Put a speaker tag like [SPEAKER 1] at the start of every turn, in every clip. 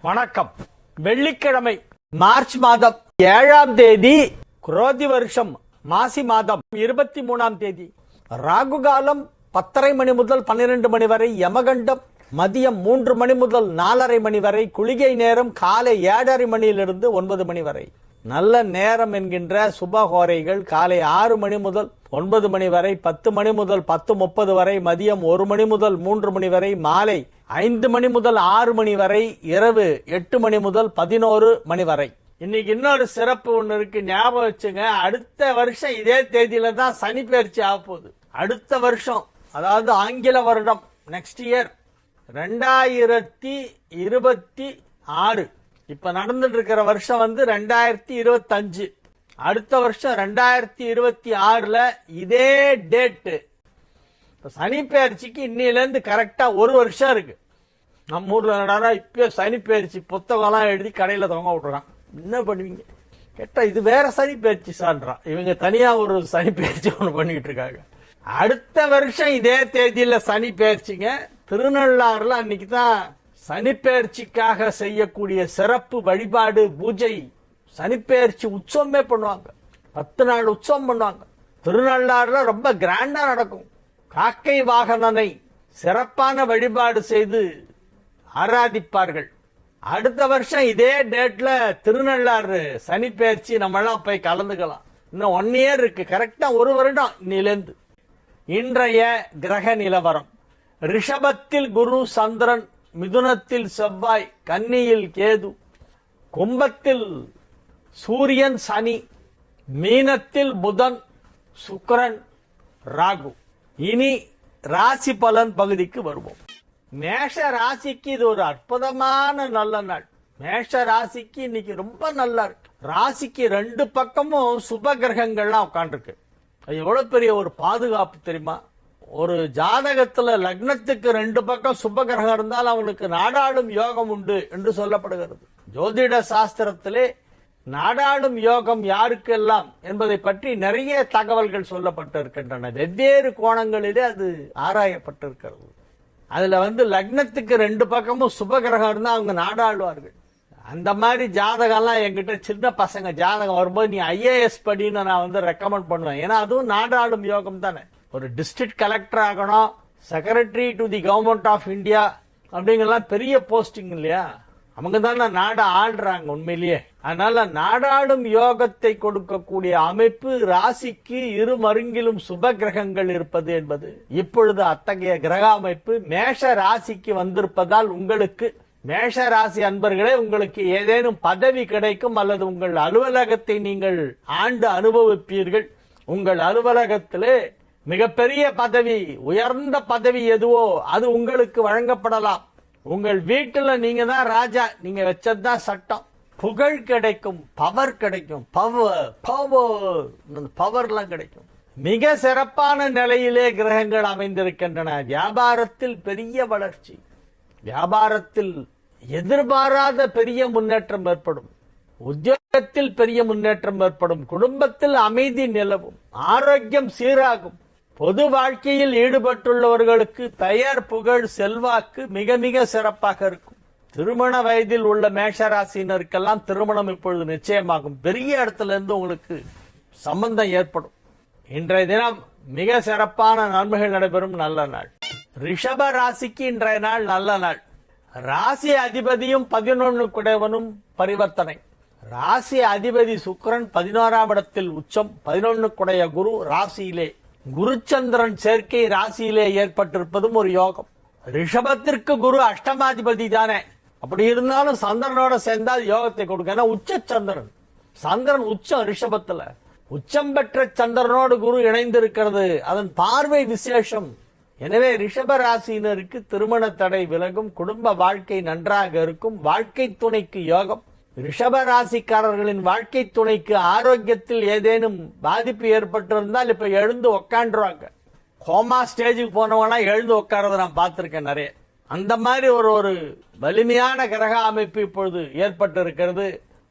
[SPEAKER 1] வணக்கம். வெள்ளிக்கிழமை மார்ச் மாதம் 7ஆம் தேதி, குரோதி வருஷம் மாசி மாதம் 23ஆம் தேதி. ராகு காலம் 10:30 மணி முதல் 12 மணி வரை, யமகண்டம் மதியம் 3 மணி முதல் 4:30 மணி வரை, குளிகை நேரம் காலை 7:30 மணியிலிருந்து 9 மணி வரை. நல்ல நேரம் என்கின்ற சுபஹோரைகள் காலை 6 மணி முதல் 9 மணி வரை, 10 மணி முதல் 10:30 வரை, மதியம் 1 மணி முதல் 3 மணி வரை, மாலை 5 மணி முதல் 6 மணி வரை, இரவு 8 மணி முதல் 11 மணி வரை. இன்னைக்கு இன்னொரு சிறப்பு ஒண்ணு இருக்கு, ஞாபகம் வச்சுங்க. அடுத்த வருஷம் இதே தேதியில தான் சனி பெயர்ச்சி ஆக போகுது. அடுத்த வருஷம், அதாவது ஆங்கில வருடம், நெக்ஸ்ட் இயர் 2026. இப்ப நடந்துட்டு இருக்கிற வருஷம் 2025. அடுத்த வருஷம் 2026ல இதே டேட். சனி பெயர்ச்சிக்கு இன்னில இருந்து கரெக்டா ஒரு வருஷம் இருக்கு. நம்ம ஊர்ல என்னடா இப்ப சனி பெயர்ச்சி புத்தகம்லாம் எழுதி கடையில தொங்க விட்டுறான். என்ன பண்ணுவீங்க கேட்டா, இது வேற சனி பெயர்ச்சி சான்றான். இவங்க தனியா ஒரு சனி பெயர்ச்சி ஒண்ணு பண்ணிட்டு இருக்காங்க. அடுத்த வருஷம் இதே தேதியில சனி பெயர்ச்சிங்க. திருநள்ளாறுல அன்னைக்கு தான் சனிப்பெயர்ச்சிக்காக செய்யக்கூடிய சிறப்பு வழிபாடு பூஜை, சனிப்பெயர்ச்சி உற்சவமே பண்ணுவாங்க. 10 நாள் உற்சவம் பண்ணுவாங்க. திருநள்ளாறுல ரொம்ப கிராண்டா நடக்கும். காக்கை வாகனனை சிறப்பான வழிபாடு செய்து ஆராதிப்பார்கள். அடுத்த வருஷம் இதே டேட்ல திருநள்ளாறு சனிப்பெயர்ச்சி நம்மளாம் போய் கலந்துக்கலாம். இன்னும் 1 இயர் இருக்கு, கரெக்டா ஒரு வருடம் இன்னிலிருந்து. இன்றைய கிரக நிலவரம்: ரிஷபத்தில் குரு சந்திரன், மிதுனத்தில் செவ்வாய், கன்னியில் கேது, கும்பத்தில் சூரியன் சனி, மீனத்தில் புதன் சுக்கிரன் ராகு. இனி ராசி பலன் பகுதிக்கு வருவோம். மேஷ ராசிக்கு இது ஒரு அற்புதமான நல்ல நாள். மேஷ ராசிக்கு இன்னைக்கு ரொம்ப நல்லா இருக்கு. ராசிக்கு 2 பக்கமும் சுப கிரகங்கள்லாம் உட்காந்துருக்கு. அது எவ்வளவு பெரிய ஒரு பாதுகாப்பு தெரியுமா? ஒரு ஜாதகத்துல லக்னத்துக்கு 2 பக்கம் சுப கிரகம் இருந்தால் அவனுக்கு நாடாளும் யோகம் உண்டு என்று சொல்லப்படுகிறது. ஜோதிட சாஸ்திரத்திலே நாடாளும் யோகம் யாருக்கெல்லாம் என்பதை பற்றி நிறைய தகவல்கள் சொல்லப்பட்டிருக்கின்றன. வெவ்வேறு கோணங்களிலே அது ஆராயப்பட்டிருக்கிறது. அதுல லக்னத்துக்கு 2 பக்கமும் சுப கிரகம் இருந்தா அவங்க நாடாளுவார்கள். அந்த மாதிரி ஜாதகம்லாம் என்கிட்ட சின்ன பசங்க ஜாதகம் வரும்போது நீ IAS படின்னு நான் ரெக்கமெண்ட் பண்ணுவேன். ஏன்னா அதுவும் நாடாளும் யோகம் தானே. ஒரு டிஸ்ட்ரிக்ட் கலெக்டர் ஆகணும், secretary to the government of India அப்படிங்கலாம் பெரிய போஸ்டிங் இல்லையா? அவங்க தானே நாடை ஆள்றாங்க உண்மையிலேயே. அதனால நாடாளும் யோகத்தை கொடுக்கக்கூடிய அமைப்பு ராசிக்கு இரு மருங்கிலும் சுப கிரகங்கள் இருப்பது என்பது இப்பொழுது அத்தகைய கிரக அமைப்பு மேஷ ராசிக்கு வந்திருப்பதால் உங்களுக்கு, மேஷ ராசி அன்பர்களே, உங்களுக்கு ஏதேனும் பதவி கிடைக்கும் அல்லது உங்கள் அலுவலகத்தை நீங்கள் ஆண்டு அனுபவிப்பீர்கள். உங்கள் அலுவலகத்திலே மிகப்பெரிய பதவி, உயர்ந்த பதவி எதுவோ அது உங்களுக்கு வழங்கப்படலாம். உங்கள் வீட்டுல நீங்க தான் ராஜா, நீங்க வச்சதுதான் சட்டம். புகழ் கிடைக்கும், பவர் கிடைக்கும். பவர்லாம் கிடைக்கும். மிக சிறப்பான நிலையிலே கிரகங்கள் அமைந்திருக்கின்றன. வியாபாரத்தில் பெரிய வளர்ச்சி, வியாபாரத்தில் எதிர்பாராத பெரிய முன்னேற்றம் ஏற்படும், உத்தியோகத்தில் பெரிய முன்னேற்றம் ஏற்படும், குடும்பத்தில் அமைதி நிலவும், ஆரோக்கியம் சீராகும். பொது வாழ்க்கையில் ஈடுபட்டுள்ளவர்களுக்கு பெயர், புகழ், செல்வாக்கு மிக மிக சிறப்பாக இருக்கும். திருமண வயதில் உள்ள மேஷராசினருக்கெல்லாம் திருமணம் இப்பொழுது நிச்சயமாகும். பெரிய இடத்துல இருந்து உங்களுக்கு சம்பந்தம் ஏற்படும். இன்றைய தினம் மிக சிறப்பான நன்மைகள் நடைபெறும் நல்ல நாள். ரிஷப ராசிக்கு இன்றைய நாள் நல்ல நாள். ராசி அதிபதியும் 11 குடைவனும் பரிவர்த்தனை. ராசி அதிபதி சுக்கிரன் 11ஆம் இடத்தில் உச்சம். 11 குடைய குரு ராசியிலே, குருச்சந்திரன் சேர்க்கை ராசியிலே ஏற்பட்டிருப்பதும் ஒரு யோகம். ரிஷபத்திற்கு குரு அஷ்டமாதிபதி தானே, அப்படி இருந்தாலும் சந்திரனோட சேர்ந்தால் யோகத்தை கொடுக்க. ஏன்னா உச்ச சந்திரன், சந்திரன் உச்சம் ரிஷபத்துல. உச்சம் பெற்ற சந்திரனோடு குரு இணைந்திருக்கிறது, அதன் பார்வை விசேஷம். எனவே ரிஷப ராசியினருக்கு திருமண தடை விலகும், குடும்ப வாழ்க்கை நன்றாக இருக்கும், வாழ்க்கை துணைக்கு யோகம். ரிஷப ராசிக்காரர்களின் வாழ்க்கை துணைக்கு ஆரோக்கியத்தில் ஏதேனும் பாதிப்பு ஏற்பட்டிருந்தால் இப்ப எழுந்து உக்காண்டுருவாங்க. கோமா ஸ்டேஜுக்கு போனவனா எழுந்து உட்கார்றத நான் பார்த்திருக்கேன் நிறைய. அந்த மாதிரி ஒரு வலிமையான கிரக அமைப்பு இப்பொழுது ஏற்பட்டு இருக்கிறது.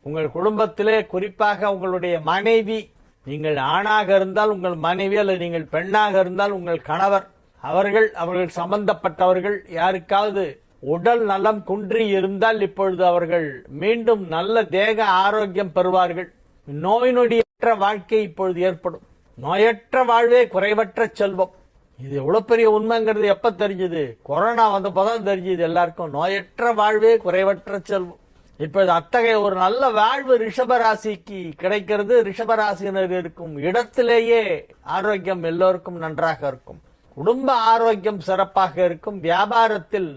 [SPEAKER 1] உங்கள் குடும்பத்திலே குறிப்பாக உங்களுடைய மனைவி, நீங்கள் ஆணாக இருந்தால் உங்கள் மனைவி, அல்லது நீங்கள் பெண்ணாக இருந்தால் உங்கள் கணவர், அவர்கள் சம்பந்தப்பட்டவர்கள் யாருக்காவது உடல் நலம் குன்றி இருந்தால் இப்பொழுது அவர்கள் மீண்டும் நல்ல தேக ஆரோக்கியம் பெறுவார்கள். நோய் நொடியற்ற வாழ்க்கை இப்பொழுது ஏற்படும். நோயற்ற வாழ்வே குறைவற்ற செல்வம். இது எவ்வளவு பெரிய உண்மைங்கிறது எப்ப தெரிஞ்சது? கொரோனா வந்தப்போதான் தெரிஞ்சது எல்லாருக்கும். நோயற்ற வாழ்வே குறைவற்ற செல்வம். இப்பொழுது அத்தகைய ஒரு நல்ல வாழ்வு ரிஷபராசிக்கு கிடைக்கிறது. ரிஷபராசினர் இருக்கும் இடத்திலேயே ஆரோக்கியம் எல்லோருக்கும் நன்றாக இருக்கும். குடும்ப ஆரோக்கியம் சிறப்பாக இருக்கும். வியாபாரத்தில்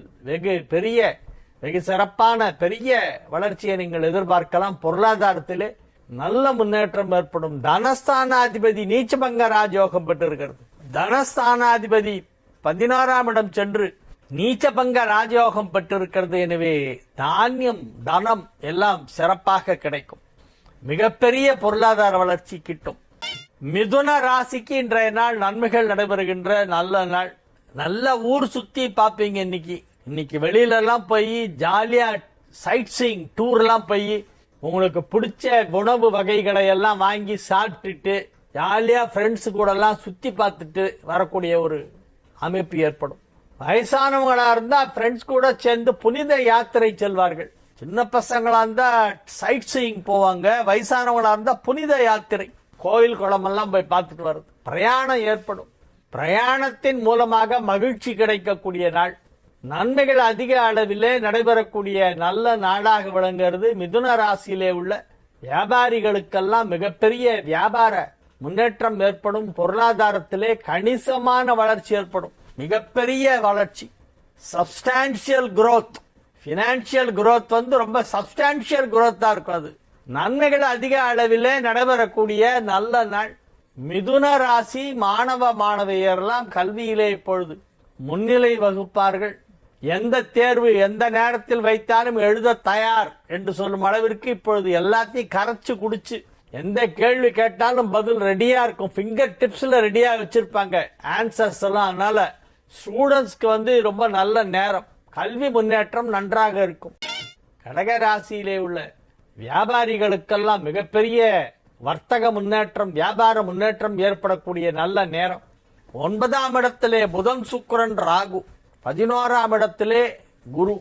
[SPEAKER 1] வெகு சிறப்பான பெரிய வளர்ச்சியை நீங்கள் எதிர்பார்க்கலாம். பொருளாதாரத்திலே நல்ல முன்னேற்றம் ஏற்படும். தனஸ்தானாதிபதி நீச்சபங்க ராஜயோகம் பெற்றிருக்கிறது. தனஸ்தானாதிபதி 11ஆம் இடம் சென்று நீச்சபங்க ராஜயோகம் பெற்றிருக்கிறது. எனவே தானியம் தனம் எல்லாம் சிறப்பாக கிடைக்கும். மிகப்பெரிய பொருளாதார வளர்ச்சி கிட்டும். மிதுன ராசிக்கு இன்றைய நாள் நன்மைகள் நடைபெறுகின்ற நல்ல நாள். நல்ல ஊர் சுத்தி பாப்பீங்க. இன்னைக்கு வெளியில எல்லாம் போய் ஜாலியா சைட் சீயிங் டூர் எல்லாம் போய் உங்களுக்கு பிடிச்ச உணவு வகைகளை எல்லாம் வாங்கி சாப்பிட்டுட்டு ஜாலியா ஃப்ரெண்ட்ஸ் கூட எல்லாம் சுத்தி பார்த்துட்டு வரக்கூடிய ஒரு அமைப்பு ஏற்படும். வயசானவங்களா இருந்தா ஃப்ரெண்ட்ஸ் கூட சேர்ந்து புனித யாத்திரை செல்வார்கள். சின்ன பசங்களா இருந்தா சைட் சீயிங் போவாங்க. வயசானவங்களா இருந்தா புனித யாத்திரை, கோயில் குளம் எல்லாம் போய் பார்த்துட்டு வருது. பிரயாணம் ஏற்படும். பிரயாணத்தின் மூலமாக மகிழ்ச்சி கிடைக்கக்கூடிய நாள். நன்மைகள் அதிக அளவிலே நடைபெறக்கூடிய நல்ல நாளாக விளங்குகிறது. மிதுன ராசியிலே உள்ள வியாபாரிகளுக்கெல்லாம் மிகப்பெரிய வியாபார முன்னேற்றம் ஏற்படும். பொருளாதாரத்திலே கணிசமான வளர்ச்சி ஏற்படும். மிகப்பெரிய வளர்ச்சி, சப்ஸ்டான்சியல் growth. பினான்சியல் growth ரொம்ப சப்ஸ்டான்சியல் growth இருக்கும். அது நன்மைகள் அதிக அளவிலே நடைபெறக்கூடிய நல்ல நாள். மிதுன ராசி மாணவ மாணவியரெல்லாம் கல்வியிலே இப்பொழுது முன்னிலை வகுப்பார்கள். எந்த தேர்வு எந்த நேரத்தில் வைத்தாலும் எழுத தயார் என்று சொல்லும் அளவிற்கு இப்பொழுது எல்லாத்தையும் கரைச்சு குடிச்சு எந்த கேள்வி கேட்டாலும் பதில் ரெடியா இருக்கும். பிங்கர் டிப்ஸ்ல ரெடியா வச்சிருப்பாங்க ஆன்சர்ஸ் எல்லாம். அதனால ஸ்டூடெண்ட்ஸ்க்கு ரொம்ப நல்ல நேரம். கல்வி முன்னேற்றம் நன்றாக இருக்கும். கடகராசியிலே உள்ள வியாபாரிகளுக்கெல்லாம் மிகப்பெரிய வர்த்தக முன்னேற்றம், வியாபார முன்னேற்றம் ஏற்படக்கூடிய நல்ல நேரம். 9ஆம் இடத்திலே புதன் சுக்கிரன் ராகு, 11ஆம் இடத்திலே குரு.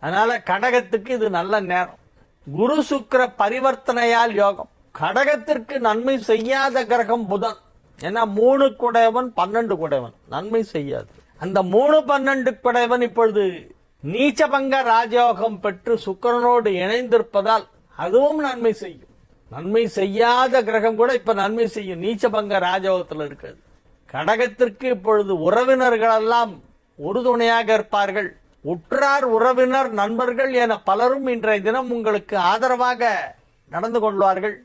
[SPEAKER 1] அதனால கடகத்துக்கு இது நல்ல நேரம். குரு சுக்கிர பரிவர்த்தனையால் யோகம். கடகத்திற்கு நன்மை செய்யாத கிரகம் புதன். ஏன்னா 3 குடையவன் 12 குடையவன் நன்மை செய்யாது. அந்த 3 12 குடையவன் இப்பொழுது நீச்சபங்க ராஜயோகம் பெற்று சுக்கிரனோடு இணைந்திருப்பதால் அதுவும் நன்மை செய்யும். நன்மை செய்யாத கிரகம் கூட இப்ப நன்மை செய்யும். நீச்சபங்க ராஜயோகத்தில் இருக்கிறது. கடகத்திற்கு இப்பொழுது உறவினர்கள் எல்லாம் உறுதுணையாக இருப்பார்கள். உற்றார் உறவினர் நண்பர்கள் என பலரும் இன்றைய தினம் உங்களுக்கு ஆதரவாக நடந்து கொள்வார்கள்.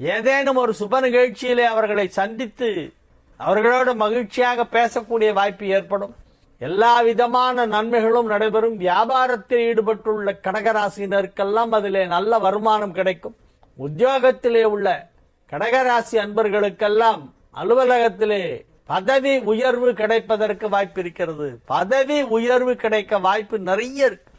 [SPEAKER 1] ஏதேனும் ஒரு சுப நிகழ்ச்சியிலே அவர்களை சந்தித்து அவர்களோடு மகிழ்ச்சியாக பேசக்கூடிய வாய்ப்பு ஏற்படும். எல்லா விதமான நன்மைகளும் நடைபெறும். வியாபாரத்தில் ஈடுபட்டுள்ள கடகராசினருக்கெல்லாம் அதிலே நல்ல வருமானம் கிடைக்கும். உத்தியோகத்திலே உள்ள கடகராசி அன்பர்களுக்கெல்லாம் அலுவலகத்திலே பதவி உயர்வு கிடைப்பதற்கு வாய்ப்பு இருக்கிறது. பதவி உயர்வு கிடைக்க வாய்ப்பு நிறைய இருக்கு.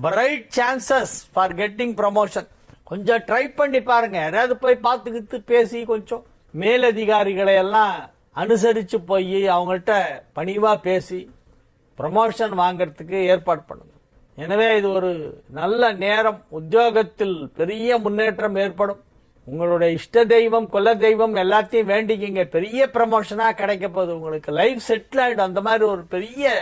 [SPEAKER 1] Bright chances for getting promotion. கொஞ்சம் ட்ரை பண்ணி பாருங்க. யாராவது போய் பார்த்துக்கிட்டு பேசி கொஞ்சம் மேலதிகாரிகளை எல்லாம் அனுசரிச்சு போய் அவங்கள்ட்ட பணிவா பேசி ப்ரமோஷன் வாங்கறதுக்கு ஏற்பாடு பண்ணுங்க. எனவே இது ஒரு நல்ல நேரம். உத்தியோகத்தில் பெரிய முன்னேற்றம் ஏற்படும். உங்களுடைய இஷ்ட தெய்வம் குல தெய்வம் எல்லாத்தையும் வேண்டிக்கிங்க. பெரிய ப்ரமோஷனா கிடைக்க போகுது உங்களுக்கு. லைஃப் செட்டில் ஆயிடும். அந்த மாதிரி ஒரு பெரிய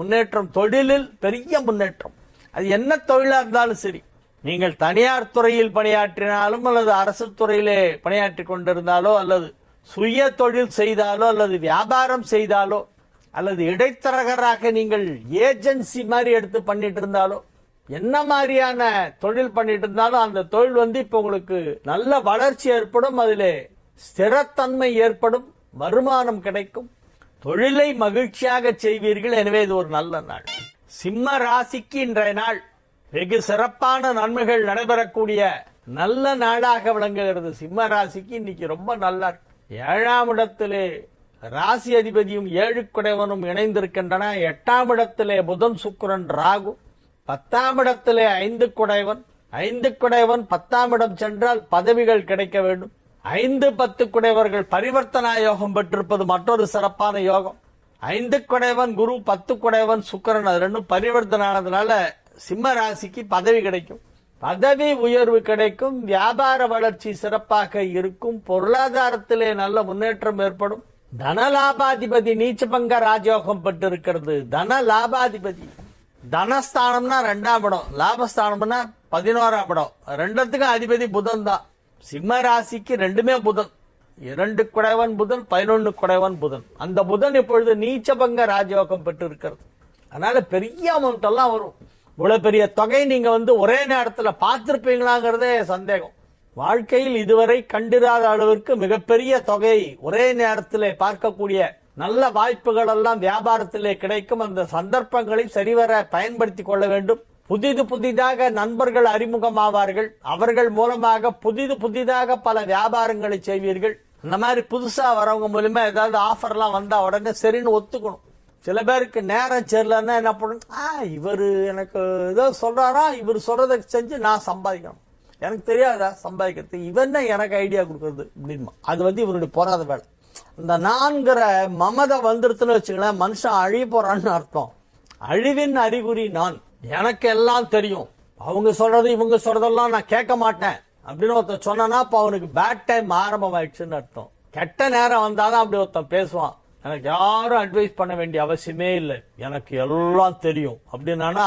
[SPEAKER 1] முன்னேற்றம். தொழிலில் பெரிய முன்னேற்றம். அது என்ன தொழிலா இருந்தாலும் சரி. நீங்கள் தனியார் துறையில் பணியாற்றினாலும் அல்லது அரசு துறையிலே பணியாற்றி கொண்டிருந்தாலோ அல்லது சுய தொழில் செய்தாலோ அல்லது வியாபாரம் செய்தாலோ அல்லது இடைத்தரகராக நீங்கள் ஏஜென்சி மாதிரி எடுத்து பண்ணிட்டு இருந்தாலோ என்ன மாதிரியான தொழில் பண்ணிட்டு இருந்தாலும் அந்த தொழில் இப்ப உங்களுக்கு நல்ல வளர்ச்சி ஏற்படும். அதிலே ஸ்திரத்தன்மை ஏற்படும். வருமானம் கிடைக்கும். தொழிலை மகிழ்ச்சியாக செய்வீர்கள். எனவே இது ஒரு நல்ல நாள். சிம்ம ராசிக்கு இன்றைய நாள் வெகு சிறப்பான நன்மைகள் நடைபெறக்கூடிய நல்ல நாளாக விளங்குகிறது. சிம்ம ராசிக்கு இன்னைக்கு ரொம்ப நல்லா இருக்கு. 7ஆம் இடத்திலே ராசி அதிபதியும் 7 குடைவனும் இணைந்திருக்கின்றன. 8ஆம் இடத்திலே புதன் சுக்கிரன் ராகு, 10ஆம் இடத்திலே 5 குடைவன். 5 குடைவன் 10ஆம் இடம் சென்றால் பதவிகள் கிடைக்க வேண்டும். 5, 10 குடைவர்கள் பரிவர்த்தனா யோகம் பெற்றிருப்பது மற்றொரு சிறப்பான யோகம். 5 குடையவன் குரு, 10 குடையவன் சுக்கிரன், அது ரெண்டும் பரிவர்த்தனை ஆனதுனால சிம்ம ராசிக்கு பதவி கிடைக்கும். பதவி உயர்வு கிடைக்கும். வியாபார வளர்ச்சி சிறப்பாக இருக்கும். பொருளாதாரத்திலே நல்ல முன்னேற்றம் ஏற்படும். தனலாபாதிபதி நீச்சபங்க ராஜயோகம் பெற்றிருக்கிறது. தன லாபாதிபதி, தனஸ்தானம்னா 2ஆம் இடம், லாபஸ்தானம்னா 11ஆம் இடம். ரெண்டுத்துக்கும் அதிபதி புதன் தான். சிம்ம ராசிக்கு ரெண்டுமே புதன். 2 குடைவன் புதன், 11 குடைவன் புதன். அந்த புதன் இப்பொழுது நீச்சபங்க ராஜயோகம் பெற்று இருக்கிறது. அதனால பெரிய அமௌண்ட் எல்லாம் வரும். இவ்வளவு பெரிய தொகை நீங்க ஒரே நேரத்துல பார்த்திருப்பீங்களாங்கிறதே சந்தேகம். வாழ்க்கையில் இதுவரை கண்டிராத அளவிற்கு மிகப்பெரிய தொகை ஒரே நேரத்திலே பார்க்கக்கூடிய நல்ல வாய்ப்புகள் எல்லாம் வியாபாரத்திலே கிடைக்கும். அந்த சந்தர்ப்பங்களை சரிவர பயன்படுத்திக் கொள்ள வேண்டும். புதிதாக நண்பர்கள் அறிமுகமாவார்கள். அவர்கள் மூலமாக புதிதாக பல வியாபாரங்களை செய்வீர்கள். இந்த மாதிரி புதுசா வரவங்க மூலமா ஏதாவது ஆஃபர்லாம் வந்தா உடனே சரின்னு ஒத்துக்கணும். சில பேருக்கு நேரம் சரியில்லைன்னா என்ன பண்ணணும், இவரு எனக்கு ஏதோ சொல்றாரா, இவர் சொல்றதை செஞ்சு நான் சம்பாதிக்கணும், எனக்கு தெரியாதா சம்பாதிக்கிறது, இவன் தான் எனக்கு ஐடியா கொடுக்கறது அப்படின்னு. அது இவருடைய போராத வேலை. இந்த நான்கிற மமதை வந்துருத்துன்னு வச்சுக்கலாம், மனுஷன் அழிய போறான்னு அர்த்தம். அழிவின் அறிகுறி நான். எனக்கு எல்லாம் தெரியும், அவங்க சொல்றது இவங்க சொல்றதெல்லாம் நான் கேட்க மாட்டேன் அப்படின்னு ஒருத்தன் சொன்னா அப்ப அவனுக்கு பேட் டைம் ஆரம்பமாயிடுச்சுன்னு அர்த்தம். கெட்ட நேரம் வந்தாதான் அப்படி ஒருத்தன் பேசுவான். எனக்கு யாரும் அட்வைஸ் பண்ண வேண்டிய அவசியமே இல்லை, எனக்கு எல்லாம் தெரியும் அப்படின்னா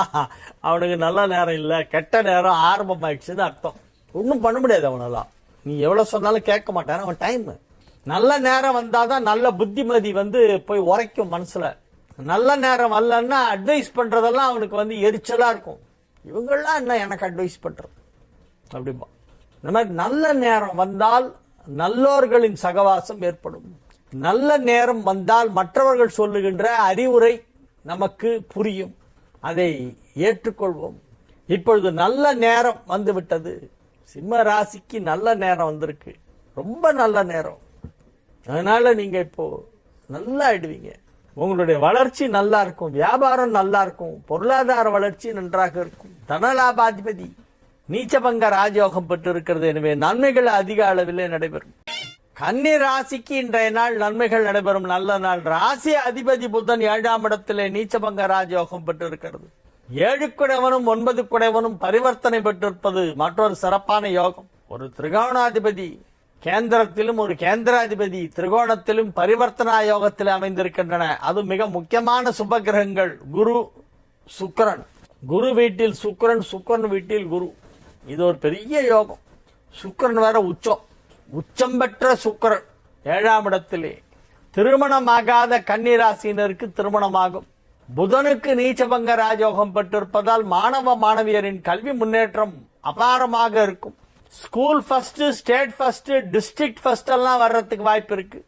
[SPEAKER 1] அவனுக்கு நல்ல நேரம் இல்லை, கெட்ட நேரம் ஆரம்பமாயிடுச்சுன்னு அர்த்தம். ஒன்னும் பண்ண முடியாது அவனெல்லாம். நீ எவ்வளவு சொன்னாலும் கேட்க மாட்டான். அவன் டைம். நல்ல நேரம் வந்தாதான் நல்ல புத்திமதி போய் உரைக்கும் மனசுல. நல்ல நேரம் வரலன்னா அட்வைஸ் பண்றதெல்லாம் அவனுக்கு எரிச்சலா இருக்கும். இவங்கெல்லாம் என்ன எனக்கு அட்வைஸ் பண்றது அப்படிப்பா. இந்த மாதிரி நல்ல நேரம் வந்தால் நல்லோர்களின் சகவாசம் ஏற்படும். நல்ல நேரம் வந்தால் மற்றவர்கள் சொல்லுகின்ற அறிவுரை நமக்கு புரியும், அதை ஏற்றுக்கொள்வோம். இப்பொழுது நல்ல நேரம் வந்துவிட்டது. சிம்ம ராசிக்கு நல்ல நேரம் வந்திருக்கு, ரொம்ப நல்ல நேரம். அதனால நீங்க இப்போ நல்லா ஆயிடுவீங்க. உங்களுடைய வளர்ச்சி நல்லா இருக்கும், வியாபாரம் நல்லா இருக்கும், பொருளாதார வளர்ச்சி நன்றாக இருக்கும். தனலாபாதிபதி நீச்சபங்க ராஜயோகம் பெற்று இருக்கிறது. எனவே நன்மைகள் அதிக அளவிலே நடைபெறும். கன்னி ராசிக்கு இன்றைய நாள் நன்மைகள் நடைபெறும் நல்ல நாள். ராசி அதிபதி புதன் 7ஆம் இடத்திலே நீச்சபங்க ராஜயோகம் பெற்றிருக்கிறது. 7 குடைவனும் 9 குடைவனும் பரிவர்த்தனை பெற்றிருப்பது மற்றொரு சிறப்பான யோகம். ஒரு திரிகோணாதிபதி கேந்திரத்திலும் ஒரு கேந்திராதிபதி திரிகோணத்திலும் பரிவர்த்தனா யோகத்தில் அமைந்திருக்கின்றன. அது மிக முக்கியமான சுப கிரகங்கள். குரு சுக்கிரன், குரு வீட்டில் சுக்கிரன், சுக்கிரன் வீட்டில் குரு. இது ஒரு பெரிய யோகம். சுக்கிரன் வேற உச்சம் பெற்ற சுக்கிரன் 7ஆம் இடத்திலே. திருமணமாகாத கன்னி ராசியினருக்கு திருமணமாகும். புதனுக்கு நீச்சபங்க ராஜயோகம் பெற்றிருப்பதால் மாணவ மாணவியரின் கல்வி முன்னேற்றம் அபாரமாக இருக்கும். School first, state first, district first எல்லாம் வர்றதுக்கு வாய்ப்பு இருக்கு.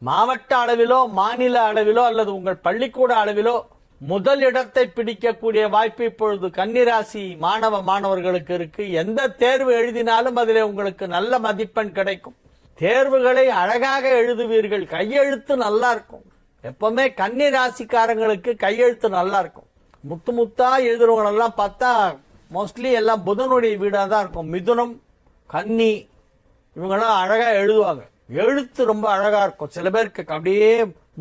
[SPEAKER 1] மாவட்ட அளவிலோ மாநில அளவிலோ அல்லது உங்கள் பள்ளிக்கூட அளவிலோ முதல் இடத்தை பிடிக்கக்கூடிய வாய்ப்பு இப்பொழுது கன்னிராசி மாணவ மாணவர்களுக்கு இருக்கு. எந்த தேர்வு எழுதினாலும் அதிலே உங்களுக்கு நல்ல மதிப்பெண் கிடைக்கும். தேர்வுகளை அழகாக எழுதுவீர்கள். கையெழுத்து நல்லா இருக்கும். எப்பவுமே கன்னி ராசிக்காரங்களுக்கு கையெழுத்து நல்லா இருக்கும். முத்தா எழுதுறவங்க எல்லாம் பார்த்தா மோஸ்ட்லி எல்லாம் புதனுடைய வீடா தான் இருக்கும். மிதுனம், கன்னி இவங்கெல்லாம் அழகா எழுதுவாங்க. எழுத்து ரொம்ப அழகா இருக்கும். சில பேருக்கு அப்படியே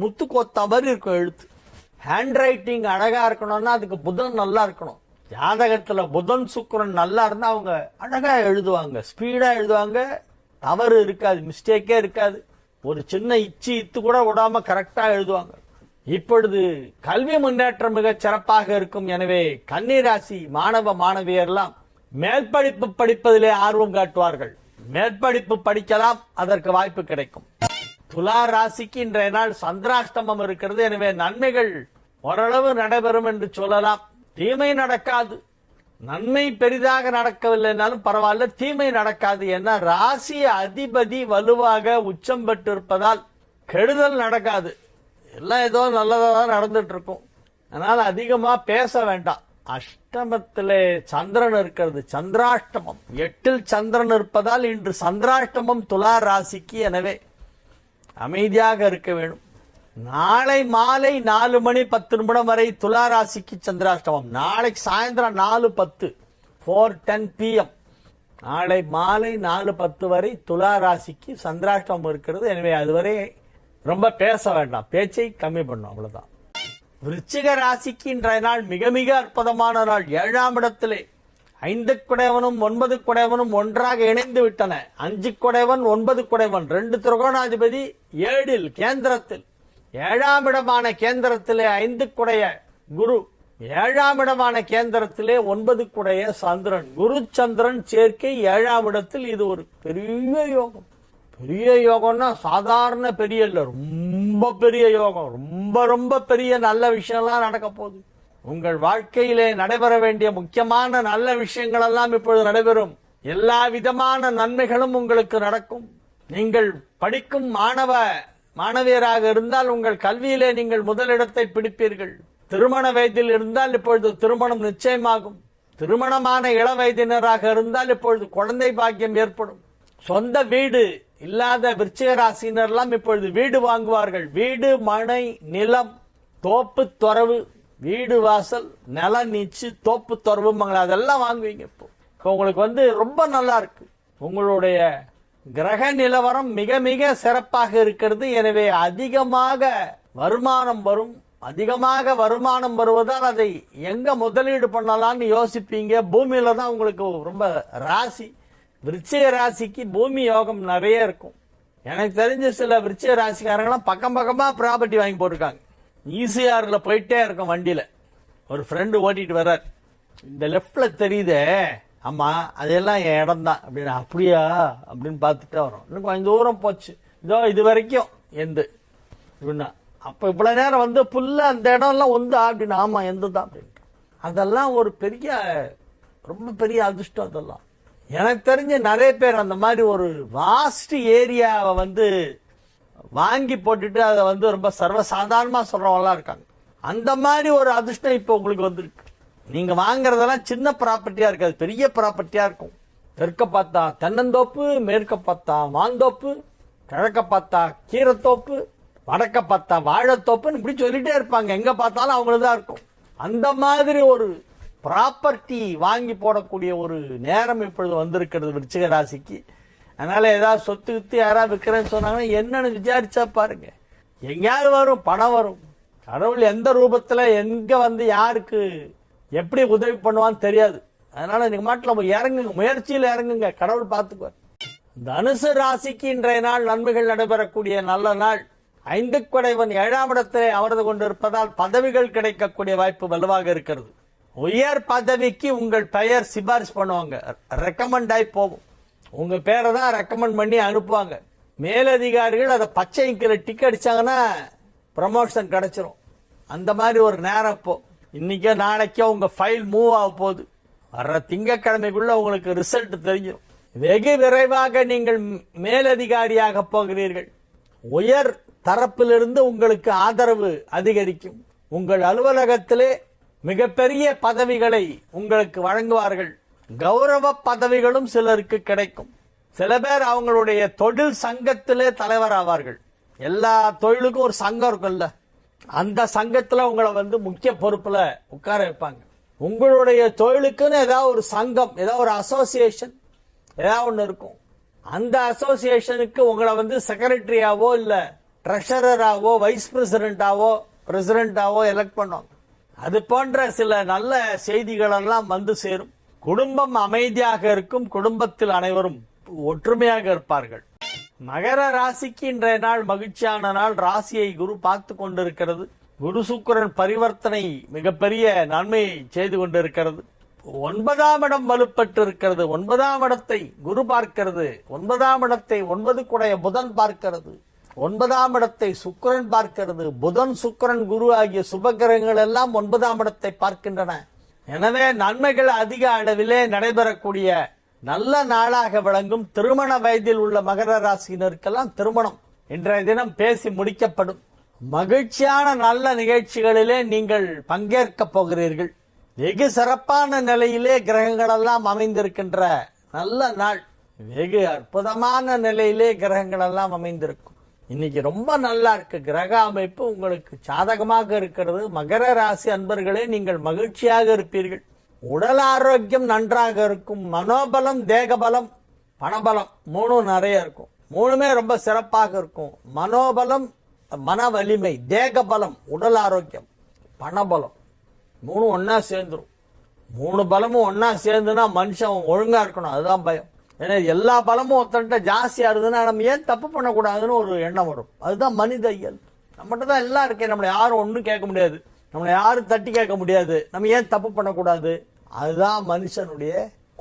[SPEAKER 1] முத்து கோத்தா மாதிரி இருக்கும் எழுத்து. ஹேண்ட் ரைட்டிங் அழகா இருக்கணும்னா அதுக்கு புதன் நல்லா இருக்கணும். ஜாதகத்துல புதன் சுக்கிரன் நல்லா இருந்தா அவங்க அழகா எழுதுவாங்க, ஸ்பீடா எழுதுவாங்க, தவறு இருக்காது, மிஸ்டேக்கே இருக்காது. ஒரு சின்ன இத்து கூட விடாம கரெக்டா எழுதுவாங்க. இப்பொழுது கல்வி முன்னேற்றம் மிக சிறப்பாக இருக்கும். எனவே கன்னிராசி மாணவ மாணவியர்லாம் மேல் படிப்பு படிப்பதிலே ஆர்வம் காட்டுவார்கள். மேற்படிப்பு படிக்கலாம், அதற்கு வாய்ப்பு கிடைக்கும். துலா ராசிக்கு இன்றைய நாள் சந்திராஷ்டமம் இருக்கிறது. எனவே நன்மைகள் ஓரளவு நடைபெறும் என்று சொல்லலாம். தீமை நடக்காது. நன்மை பெரிதாக நடக்கவில்லைனாலும் பரவாயில்ல, தீமை நடக்காது. ஏன்னா ராசி அதிபதி வலுவாக உச்சம் பெற்று இருப்பதால் கெடுதல் நடக்காது. எல்லாம் ஏதோ நல்லதா தான் நடந்துட்டு இருக்கும். அதனால அதிகமா பேச வேண்டாம். அஷ்டமத்திலே சந்திரன் இருக்கிறது, சந்திராஷ்டமம். 8இல் சந்திரன் இருப்பதால் இன்று சந்திராஷ்டமம் துலா ராசிக்கு. எனவே அமைதியாக இருக்க வேண்டும். நாளை மாலை 4 மணி 10 நிமிடம் வரை துலா ராசிக்கு சந்திராஷ்டமம். நாளைக்கு சாயந்தரம் 4:10 4:10 PM நாளை மாலை 4:10 வரை துலா ராசிக்கு சந்திராஷ்டமம் இருக்கிறது. எனவே அதுவரை ரொம்ப பேச வேண்டாம், பேச்சை கம்மி பண்ணும், அவ்வளவுதான். விருச்சிக ராசிக்கு இன்றைய நாள் மிக மிக அற்புதமான நாள். 7ஆம் இடத்திலே 5 குடைவனும் 9 குடைவனும் ஒன்றாக இணைந்து விட்டன. 5 குடைவன் 9 குடைவன் 2 திரிகோணாதிபதி 7 கேந்திரத்தில். 7ஆம் இடமான கேந்திரத்திலே 5 குடைய குரு, 7ஆம் இடமான கேந்திரத்திலே 9 குடைய சந்திரன். குரு சந்திரன் சேர்க்கை 7ஆம் இடத்தில். இது ஒரு பெரிய யோகம். பெரிய யோகம்னா சாதாரண பெரிய இல்ல, ரொம்ப பெரிய யோகம். ரொம்ப ரொம்ப பெரிய நல்ல விஷயம்லாம் நடக்க போகுது. உங்கள் வாழ்க்கையிலே நடைபெற வேண்டிய முக்கியமான நல்ல விஷயங்கள் எல்லாம் இப்பொழுது நடைபெறும். எல்லா விதமான நன்மைகளும் உங்களுக்கு நடக்கும். நீங்கள் படிக்கும் மாணவியராக இருந்தால் உங்கள் கல்வியிலே நீங்கள் முதலிடத்தை பிடிப்பீர்கள். திருமண வயதில் இருந்தால் இப்பொழுது திருமணம் நிச்சயமாகும். திருமணமான இள வயதினராக இருந்தால் இப்பொழுது குழந்தை பாக்கியம் ஏற்படும். சொந்த வீடு இல்லாத விருச்சிக ராசியினர் எல்லாம் இப்பொழுது வீடு வாங்குவார்கள். வீடு, மனை, நிலம், தோப்பு துறவு, வீடு வாசல், நில நீச்சு, தோப்பு துறவு, அதெல்லாம் வாங்குவீங்க. இப்போ உங்களுக்கு ரொம்ப நல்லா இருக்கு. உங்களுடைய கிரக நிலவரம் மிக மிக சிறப்பாக இருக்கிறது. எனவே அதிகமாக வருமானம் வரும். அதிகமாக வருமானம் வருவதால் அதை எங்க முதலீடு பண்ணலாம்னு யோசிப்பீங்க. பூமியில தான் உங்களுக்கு ரொம்ப ராசி. விருச்சிக ராசிக்கு பூமி யோகம் நிறைய இருக்கும். எனக்கு தெரிஞ்ச சில விருச்சிக ராசிக்காரங்களாம் பக்கம் பக்கமா ப்ராப்பர்ட்டி வாங்கி போட்டிருக்காங்க. ஈசிஆர்ல போயிட்டே இருக்கும் வண்டியில. ஒரு ஃப்ரெண்டு ஓட்டிட்டு வர்றார். இந்த லெப்ட்ல தெரியுதே, ஆமா அதெல்லாம் என் இடம் தான் அப்படின்னு. அப்படியா அப்படின்னு பார்த்துட்டு வரோம். இன்னும் கொஞ்சம் தூரம் போச்சு, இதோ இது வரைக்கும் எந்த அப்படின்னா. அப்ப இவ்வளவு நேரம் புல்ல அந்த இடம் எல்லாம் அப்படின்னு. ஆமா எந்த தான் அப்படின்னு. அதெல்லாம் ஒரு பெரிய ரொம்ப பெரிய அதிர்ஷ்டம். அதெல்லாம் எனக்கு தெரிஞ்ச நிறைய பேர் அந்த மாதிரி ஒரு வாஸ்ட் ஏரியாவை வாங்கி போட்டுட்டு அதை ரொம்ப சர்வசாதாரணமா சொல்றவங்களாம் இருக்காங்க. அந்த மாதிரி ஒரு அதிர்ஷ்டம் இப்ப உங்களுக்கு வந்திருக்கு. நீங்க வாங்குறதெல்லாம் சின்ன ப்ராப்பர்ட்டியா இருக்காது, பெரிய ப்ராப்பர்ட்டியா இருக்கும். தெற்க பார்த்தா தென்னந்தோப்பு, மேற்க பார்த்தா மாந்தோப்பு, கிழக்க பார்த்தா கீரைத்தோப்பு, வடக்க பார்த்தா வாழைத்தோப்புன்னு இப்படி சொல்லிட்டே இருப்பாங்க. எங்க பார்த்தாலும் அவங்களுதான் இருக்கும். அந்த மாதிரி ஒரு ப்ராப்பர்ட்டி வாங்கி போடக்கூடிய ஒரு நேரம் இப்பொழுது வந்திருக்கிறது விருச்சிக ராசிக்கு. அதனால ஏதாவது சொத்து வித்து யாராவது விற்கிறேன்னு சொன்னாங்கன்னா என்னன்னு விசாரிச்சா பாருங்க. எங்கேயாவது வரும், பணம் வரும். கடவுள் எந்த ரூபத்துல எங்க யாருக்கு எப்படி உதவி பண்ணுவான்னு தெரியாது. அதனால நீங்க மாட்டில் இறங்குங்க, முயற்சியில் இறங்குங்க, கடவுள் பார்த்துக்குவார். தனுசு ராசிக்கு இன்றைய நாள் நன்மைகள் நடைபெறக்கூடிய நல்ல நாள். 5 குடைவன் 7ஆம் இடத்திலே அமர்ந்து கொண்டிருப்பதால் பதவிகள் கிடைக்கக்கூடிய வாய்ப்பு வலுவாக இருக்கிறது. உயர் பதவிக்கு உங்கள் பெயர் சிபாரிசு பண்ணுவாங்க, ரெக்கமெண்ட் ஆகி போகும். உங்க பேரை தான் ரெக்கமெண்ட் பண்ணி அனுப்புவாங்க. மேலதிகாரிகள் அதை பச்சை இங்கில டிக் அடிச்சாங்கன்னா ப்ரமோஷன் கிடைச்சிரும். அந்த மாதிரி ஒரு நேரம் இப்போ இன்னைக்கோ நாளைக்கோ உங்க ஃபைல் மூவ் ஆக போகுது. வர்ற திங்கட்கிழமைக்குள்ள உங்களுக்கு ரிசல்ட் தெரியும். வெகு விரைவாக நீங்கள் மேலதிகாரியாக போகிறீர்கள். உயர் தரப்பிலிருந்து உங்களுக்கு ஆதரவு அதிகரிக்கும். உங்கள் அலுவலகத்திலே மிகப்பெரிய பதவிகளை உங்களுக்கு வழங்குவார்கள். கௌரவ பதவிகளும் சிலருக்கு கிடைக்கும். சில பேர் அவங்களுடைய தொழில் சங்கத்திலே தலைவர் ஆவார்கள். எல்லா தொழிலுக்கும் ஒரு சங்கம் இருக்கும்ல, அந்த சங்கத்துல உங்களை முக்கிய பொறுப்புல உட்கார வைப்பாங்க. உங்களுடைய தொழிலுக்குன்னு ஏதாவது ஒரு சங்கம், ஏதாவது ஒரு அசோசியேஷன் ஏதாவது ஒண்ணு இருக்கும். அந்த அசோசியேஷனுக்கு உங்களை செக்ரட்டரியாவோ இல்ல ட்ரெஷரராவோ வைஸ் பிரசிடென்டாவோ பிரசிடென்டாவோ எலெக்ட் பண்ணுவாங்க. அது போன்ற சில நல்ல செய்திகள் எல்லாம் சேரும். குடும்பம் அமைதியாக இருக்கும். குடும்பத்தில் அனைவரும் ஒற்றுமையாக இருப்பார்கள். மகர ராசிக்கு இன்றைய நாள் மகிழ்ச்சியான நாள். ராசியை குரு பார்த்து கொண்டிருக்கிறது. குரு சுக்கிரன் பரிவர்த்தனை மிகப்பெரிய நன்மையை செய்து கொண்டிருக்கிறது. 9ஆம் இடம் வலுப்பட்டு இருக்கிறது. 9ஆம் இடத்தை குரு பார்க்கிறது. 9ஆம் இடத்தை 9 குடைய புதன் பார்க்கிறது. 9ஆம் இடத்தை சுக்கிரன் பார்க்கிறது. புதன் சுக்கிரன் குரு ஆகிய சுபகிரகங்கள் எல்லாம் 9ஆம் இடத்தை பார்க்கின்றன. எனவே நன்மைகள் அதிக அளவிலே நடைபெறக்கூடிய நல்ல நாளாக விளங்கும். திருமண வயதில் உள்ள மகர ராசியினருக்கெல்லாம் திருமணம் இன்றைய தினம் பேசி முடிக்கப்படும். மகிழ்ச்சியான நல்ல நிகழ்ச்சிகளிலே நீங்கள் பங்கேற்க போகிறீர்கள். வெகு சிறப்பான நிலையிலே கிரகங்கள் எல்லாம் அமைந்திருக்கின்ற நல்ல நாள். வெகு அற்புதமான நிலையிலே கிரகங்கள் எல்லாம் அமைந்திருக்கும். இன்னைக்கு ரொம்ப நல்லா இருக்கு. கிரக அமைப்பு உங்களுக்கு சாதகமாக இருக்கிறது. மகர ராசி அன்பர்களே, நீங்கள் மகிழ்ச்சியாக இருப்பீர்கள். உடல் ஆரோக்கியம் நன்றாக இருக்கும். மனோபலம், தேகபலம், பணபலம் 3 நிறைய இருக்கும். 3மே ரொம்ப சிறப்பாக இருக்கும். மனோபலம், மன வலிமை, தேக பலம், உடல் ஆரோக்கியம், பணபலம், 3 ஒன்னா சேர்ந்துரும். 3 பலமும் ஒன்னா சேர்ந்துனா மனுஷன் ஒழுங்கா இருக்கணும், அதுதான் பயம். ஏன்னா எல்லா பலமும் ஒருத்தன்ட்ட ஜாஸ்தியா இருந்ததுன்னா நம்ம ஏன் தப்பு பண்ணக்கூடாதுன்னு ஒரு எண்ணம் வரும். அதுதான் மனித இயல். நம்மகிட்ட தான் எல்லாம் இருக்கேன், நம்மளை யாரும் ஒன்றும் கேட்க முடியாது, நம்மளை யாரும் தட்டி கேட்க முடியாது, நம்ம ஏன் தப்பு பண்ணக்கூடாது? அதுதான் மனுஷனுடைய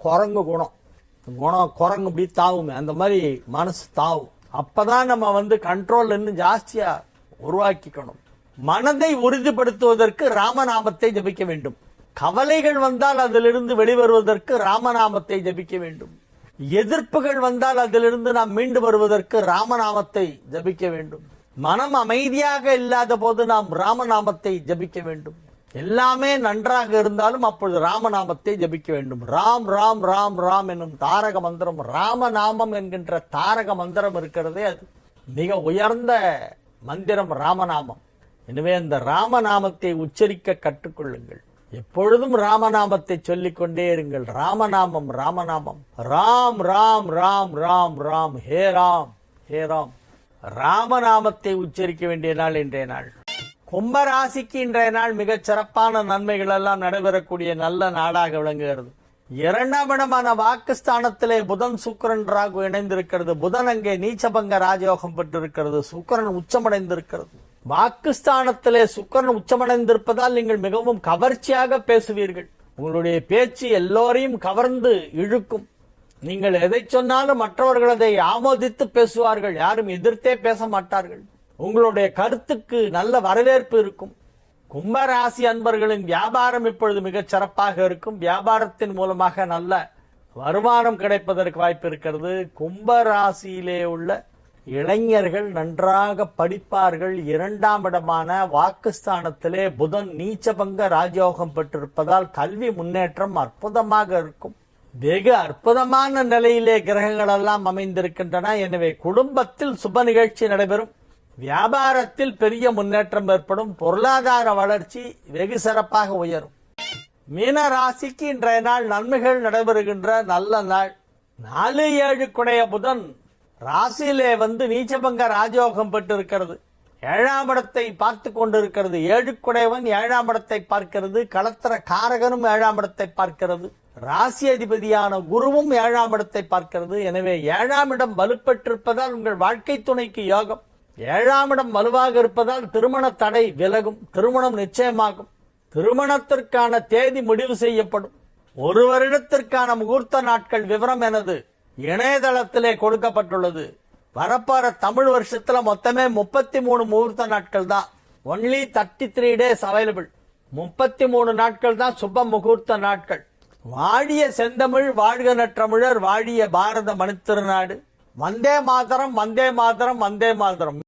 [SPEAKER 1] குரங்கு குணம். குரங்கு இப்படி தாவுமே, அந்த மாதிரி மனசு தாவும். அப்பதான் நம்ம கண்ட்ரோல் இன்னும் ஜாஸ்தியா உருவாக்கிக்கணும். மனதை உறுதிப்படுத்துவதற்கு ராமநாமத்தை ஜபிக்க வேண்டும். கவலைகள் வந்தால் அதிலிருந்து வெளிவருவதற்கு ராமநாமத்தை ஜபிக்க வேண்டும். எதிர்ப்புகள் வந்தால் அதிலிருந்து நாம் மீண்டு வருவதற்கு ராமநாமத்தை ஜபிக்க வேண்டும். மனம் அமைதியாக இல்லாத போது நாம் ராமநாமத்தை ஜபிக்க வேண்டும். எல்லாமே நன்றாக இருந்தாலும் அப்பொழுது ராமநாமத்தை ஜபிக்க வேண்டும். ராம் ராம் ராம் ராம் என்னும் தாரக மந்திரம், ராமநாமம் என்கின்ற தாரக மந்திரம் இருக்கிறதே, அது மிக உயர்ந்த மந்திரம் ராமநாமம். எனவே அந்த ராமநாமத்தை உச்சரிக்க கற்றுக்கொள்ளுங்கள். எப்பொழுதும் ராமநாமத்தை சொல்லிக் கொண்டே இருங்கள். ராமநாமம் ராமநாமம், ராம் ராம் ராம் ராம் ராம், ஹே ராம் ஹே ராம். ராமநாமத்தை உச்சரிக்க வேண்டிய நாள் இன்றைய நாள். கும்பராசிக்கு இன்றைய நாள் மிகச் சிறப்பான நன்மைகள் எல்லாம் நடைபெறக்கூடிய நல்ல நாடாக விளங்குகிறது. 2ஆம் இடமான வாக்குஸ்தானத்திலே புதன் சுக்கிரன் ராகு இணைந்திருக்கிறது. புதன் அங்கே நீச்சபங்க ராஜயோகம் பெற்றிருக்கிறது. சுக்கிரன் உச்சமடைந்திருக்கிறது. வாக்குஸ்தானத்திலே சுக்கிரன் உச்சமடைந்திருப்பதால் நீங்கள் மிகவும் கவர்ச்சியாக பேசுவீர்கள். உங்களுடைய பேச்சு எல்லோரையும் கவர்ந்து இழுக்கும். நீங்கள் எதை சொன்னாலும் மற்றவர்கள் அதை ஆமோதித்து பேசுவார்கள். யாரும் எதிர்த்தே பேச மாட்டார்கள். உங்களுடைய கருத்துக்கு நல்ல வரவேற்பு இருக்கும். கும்பராசி அன்பர்களின் வியாபாரம் இப்பொழுது மிகச் சிறப்பாக இருக்கும். வியாபாரத்தின் மூலமாக நல்ல வருமானம் கிடைப்பதற்கு வாய்ப்பு இருக்கிறது. கும்பராசியிலே உள்ள இளைஞர்கள் நன்றாக படிப்பார்கள். 2ஆம் இடமான வாக்குஸ்தானத்திலே புதன் நீச்சபங்க ராஜயோகம் பெற்றிருப்பதால் கல்வி முன்னேற்றம் அற்புதமாக இருக்கும். வெகு அற்புதமான நிலையிலே கிரகங்கள் எல்லாம் அமைந்திருக்கின்றன. எனவே குடும்பத்தில் சுப நிகழ்ச்சி நடைபெறும். வியாபாரத்தில் பெரிய முன்னேற்றம் ஏற்படும். பொருளாதார வளர்ச்சி வெகு சிறப்பாக உயரும். மீன ராசிக்கு இன்றைய நாள் நன்மைகள் நடைபெறுகின்ற நல்ல நாள். 4-7 குடைய புதன் ராசியிலே நீச்சபங்க ராஜயோகம் பெற்றிருக்கிறது. 7ஆம் இடத்தை பார்த்து கொண்டிருக்கிறது. 7 குடையவன் 7ஆம் இடத்தை பார்க்கிறது. களத்திர காரகனும் 7ஆம் இடத்தை பார்க்கிறது. ராசி அதிபதியான குருவும் 7ஆம் இடத்தை பார்க்கிறது. எனவே 7ஆம் இடம் வலுப்பெற்றிருப்பதால் உங்கள் வாழ்க்கை துணைக்கு யோகம். 7ஆம் இடம் வலுவாக இருப்பதால் திருமண தடை விலகும். திருமணம் நிச்சயமாகும். திருமணத்திற்கான தேதி முடிவு செய்யப்படும். 1 வருடத்திற்கான முகூர்த்த நாட்கள் விவரம் எனது இணையதளத்திலே கொடுக்கப்பட்டுள்ளது. வரப்போற தமிழ் வருஷத்துல மொத்தமே 33 முகூர்த்த நாட்கள் தான். Only 33 days available. 33 நாட்கள் தான் சுப முகூர்த்த நாட்கள். வாழிய செந்தமிழ், வாழ்க நற்றமிழர், வாழிய பாரத மணித்திருநாடு. வந்தே மாதரம், வந்தே மாதரம், வந்தே மாதரம்.